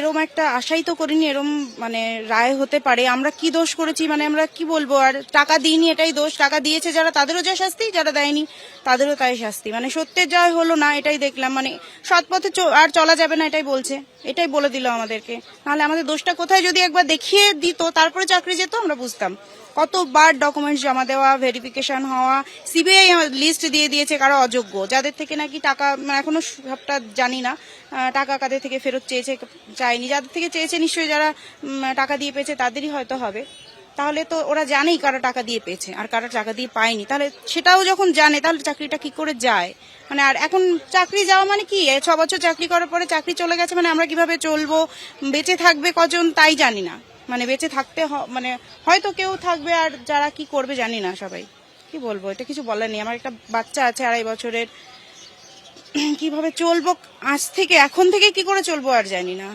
এরম একটা আশাই তো করিনি এরম মানে রায় হতে পারে। আমরা কি দোষ করেছি, মানে আমরা কি বলবো, আর টাকা দিইনি এটাই দোষ, টাকা দিয়েছে যারা তাদেরও যা শাস্তি, যারা দেয়নি তাদেরও তাই শাস্তি। মানে সত্যের জয় হলো না এটাই দেখলাম, মানে সৎ পথে আর চলা যাবে না এটাই বলছে, এটাই বলে দিল আমাদেরকে। নাহলে আমাদের দোষটা কোথায় যদি একবার দেখিয়ে দিত তারপরে চাকরি যেত আমরা বুঝতাম। কতবার ডকুমেন্টস জমা দেওয়া, ভেরিফিকেশন হওয়া, সিবিআই লিস্ট দিয়ে দিয়েছে কারা অযোগ্য, যাদের থেকে নাকি টাকা, এখনো সবটা জানি না টাকা কাদের থেকে ফেরত চেয়েছে চাইনি, যাদের থেকে চেয়েছে নিশ্চয়ই যারা টাকা দিয়ে পেয়েছে তাদেরই হয়তো হবে। তাহলে তো ওরা জানেই কারা টাকা দিয়ে পেয়েছে আর কারা টাকা দিয়ে পায়নি, তাহলে সেটাও যখন জানে তাহলে চাকরিটা কি করে যায়? মানে আর এখন চাকরি যাওয়া মানে কি, 6 বছর চাকরি করার পরে চাকরি চলে গেছে, মানে আমরা কিভাবে চলবো, বেঁচে থাকবে কজন তাই জানি না। মানে বেঁচে থাকতে মানে হয়তো কেউ থাকবে আর যারা কি করবে জানি না। সবাই কি বলবো, এটা কিছু বলার নেই। আমার একটা বাচ্চা আছে 2.5 বছরের, কিভাবে চলবো আজ থেকে, এখন থেকে কি করে চলবো আর জানি না।